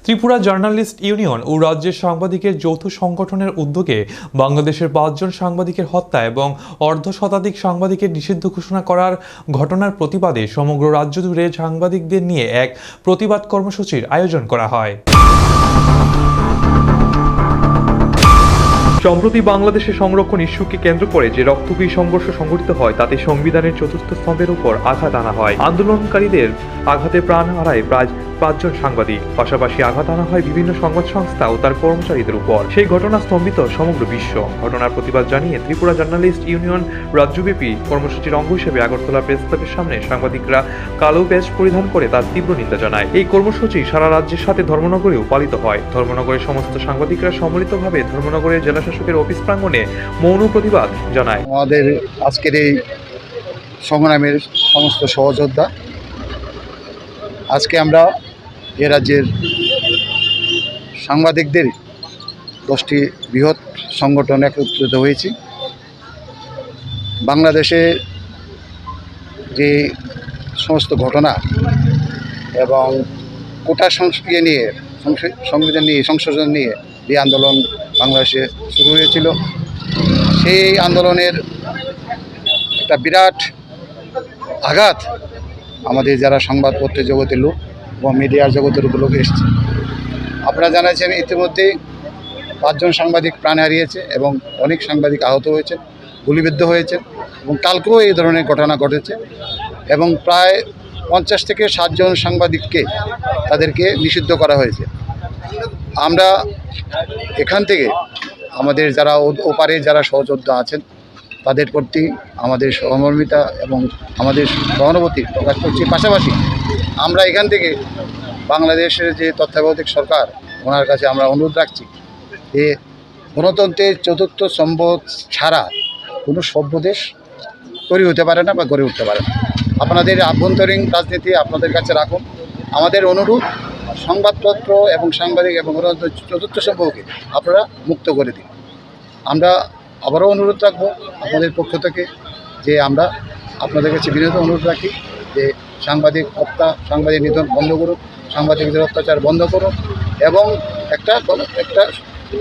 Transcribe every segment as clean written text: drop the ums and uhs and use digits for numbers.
Tripura journalist union ও রাজ্যের সাংবাদিকের যৌথ সংগঠনের উদ্যোগে বাংলাদেশের ৫ জন সাংবাদিকের হত্যা এবং অর্ধশতাধিক সাংবাদিকের নিষিদ্ধ ঘোষণা করার ঘটনার প্রতিবাদে সমগ্র রাজ্য জুড়ে সাংবাদিকদের নিয়ে এক প্রতিবাদ কর্মসূচির আয়োজন করা হয়। সম্প্রতি বাংলাদেশের সংরক্ষণ ইস্যুকে কেন্দ্র করে যে রক্তক্ষয়ী সংঘর্ষ সংঘটিত হয় তাতে সংবিধানের চতুর্থ স্তম্ভের উপর আঘাত আনা হয়। আন্দোলনকারীদের আঘাতে প্রাণ হারায় প্রায় ৫ জন সাংবাদিক। পাশাপাশি আঘাত আনা হয় বিভিন্ন সংবাদ সংস্থা ও তার কর্মচারীদের উপর। সেই ঘটনা স্তম্ভিত সমগ্র বিশ্ব। ঘটনার প্রতিবাদ জানিয়ে ত্রিপুরা জার্নালিস্ট ইউনিয়ন রাজ্যব্যাপী কর্মসূচির অঙ্গ হিসেবে আগরতলা প্রেস ক্লাবের সামনে সাংবাদিকরা কালো ব্যাজ পরিধান করে তার তীব্র নিন্দা জানায়। এই কর্মসূচি সারা রাজ্যের সাথে ধর্মনগরেও পালিত হয়। ধর্মনগরের সমস্ত সাংবাদিকরা সম্মিলিতভাবে ধর্মনগরের জেলা শাসকের অফিস প্রাঙ্গণে মৌন প্রতিবাদ জানায়। আমাদের আজকের এই সংগ্রামের সমস্ত সহযোদ্ধা, আজকে আমরা এ রাজ্যের সাংবাদিকদের 10টি বৃহৎ সংগঠন একত্রিত হয়েছি। বাংলাদেশে যে সমস্ত ঘটনা এবং কোটা সংস্কৃতি নিয়ে সংশোধন নিয়ে যে আন্দোলন বাংলাদেশে শুরু হয়েছিল, সেই আন্দোলনের একটা বিরাট আঘাত আমাদের যারা সংবাদপত্রের জগতের লোক এবং মিডিয়ার জগতের লোক এসছে। আপনারা জানাচ্ছেন ইতিমধ্যেই ৫ জন সাংবাদিক প্রাণ হারিয়েছে এবং অনেক সাংবাদিক আহত হয়েছে, গুলিবিদ্ধ হয়েছে এবং কালকেও এই ধরনের ঘটনা ঘটেছে এবং প্রায় ৫০ থেকে ৬০ জন সাংবাদিককে তাদেরকে নিষিদ্ধ করা হয়েছে। আমরা এখান থেকে আমাদের যারা ওপারে যারা সহযোদ্ধা আছেন তাদের প্রতি আমাদের সহমর্মিতা এবং আমাদের সহানুভূতি প্রকাশ করছি। পাশাপাশি আমরা এখান থেকে বাংলাদেশের যে তত্ত্বাবধায়ক সরকার, ওনার কাছে আমরা অনুরোধ রাখছি যে গণতন্ত্রের চতুর্থ স্তম্ভ ছাড়া কোনো সভ্য দেশ তৈরি হতে পারে না বা গড়ে উঠতে পারে না। আপনাদের আভ্যন্তরীণ রাজনীতি আপনাদের কাছে রাখুন। আমাদের অনুরোধ, সংবাদপত্র এবং সাংবাদিক এবং চতুর্থ স্তম্ভকে আপনারা মুক্ত করে দিন। আমরা আবারও অনুরোধ রাখবো আপনাদের পক্ষ থেকে যে আমরা আপনাদের কাছে বিনীত অনুরোধ রাখি যে সাংবাদিক হত্যা, সাংবাদিক নিধন বন্ধ করুন, সাংবাদিকদের অত্যাচার বন্ধ করুন এবং একটা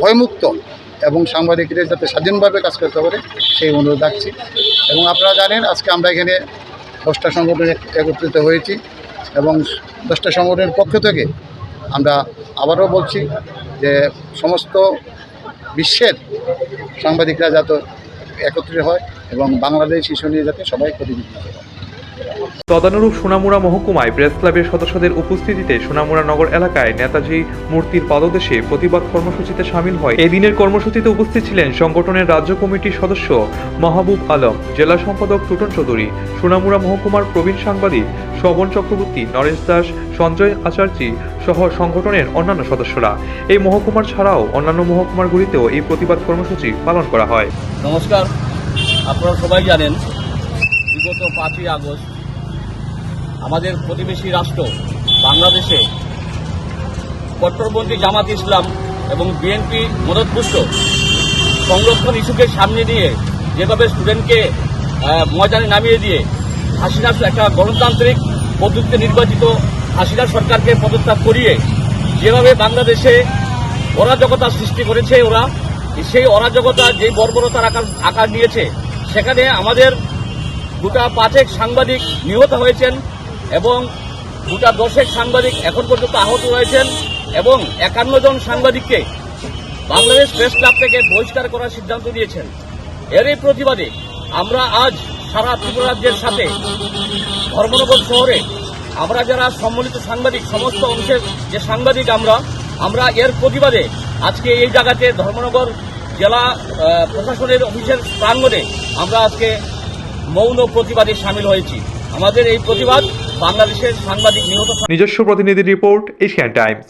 ভয়মুক্ত এবং সাংবাদিকদের যাতে স্বাধীনভাবে কাজ করতে পারে সেই অনুরোধ রাখছি। এবং আপনারা জানেন আজকে আমরা এখানে 10টা সংগঠন একত্রিত হয়েছি এবং 10টা সংগঠনের পক্ষ থেকে আমরা আবারও বলছি যে সমস্ত বিশ্বের সাংবাদিকরা যাতে একত্রিত হয় এবং বাংলাদেশ ইস্যু নিয়ে যাতে সবাই প্রতিনিধিত্ব করে। তদানুরূপ সোনামুড়া মহকুমায় প্রেস ক্লাবের সদস্যদের উপস্থিতিতে সোনামুড়া নগর এলাকায় নেতাজি মূর্তির পাদদেশে প্রতিবাদ কর্মসূচিতে সামিল হয়। এই দিনের কর্মসূচিতে উপস্থিত ছিলেন সংগঠনের রাজ্য কমিটির সদস্য মাহবুব আলম, জেলা সম্পাদক টুটন চৌধুরী, সোনামুড়া মহকুমার প্রবীণ সাংবাদিক শোভন চক্রবর্তী, নরেশ দাস, সঞ্জয় আচার্যী সহ সংগঠনের অন্যান্য সদস্যরা। এই মহকুমার ছাড়াও অন্যান্য মহকুমারগুলিতেও এই প্রতিবাদ কর্মসূচি পালন করা হয়। নমস্কার, আপনারা সবাই জানেন বিগত 5ই আগস্ট আমাদের প্রতিবেশী রাষ্ট্র বাংলাদেশে কট্টরপন্থী জামাত ইসলাম এবং বিএনপি মদতপুষ্ট সংরক্ষণ ইস্যুকে সামনে নিয়ে যেভাবে স্টুডেন্টকে ময়দানে নামিয়ে দিয়ে হাসিনা একটা গণতান্ত্রিক পদ্ধতিতে নির্বাচিত হাসিনা সরকারকে পদত্যাগ করিয়ে যেভাবে বাংলাদেশে অরাজকতা সৃষ্টি করেছে ওরা, সেই অরাজকতা যে বর্বরতার আকার নিয়েছে, সেখানে আমাদের গোটা 5 সাংবাদিক নিহত হয়েছেন এবং গোটা 10 সাংবাদিক এখন পর্যন্ত আহত হয়েছেন এবং 51 জন সাংবাদিককে বাংলাদেশ প্রেস ক্লাব থেকে বহিষ্কার করার সিদ্ধান্ত নিয়েছেন। এরই প্রতিবাদে আমরা আজ সারা ত্রিপুরা রাজ্যের সাথে ধর্মনগর শহরে আমরা যারা সম্মিলিত সাংবাদিক, সমস্ত অংশের যে সাংবাদিক আমরা এর প্রতিবাদে আজকে এই জায়গাতে ধর্মনগর জেলা প্রশাসনের অফিসের প্রাঙ্গণে আমরা আজকে মৌন প্রতিবাদে সামিল হয়েছি। আমাদের এই প্রতিবাদ বাংলাদেশের সাংবাদিক নিহত। নিজস্ব প্রতিনিধি রিপোর্ট, এশিয়ান টাইমস।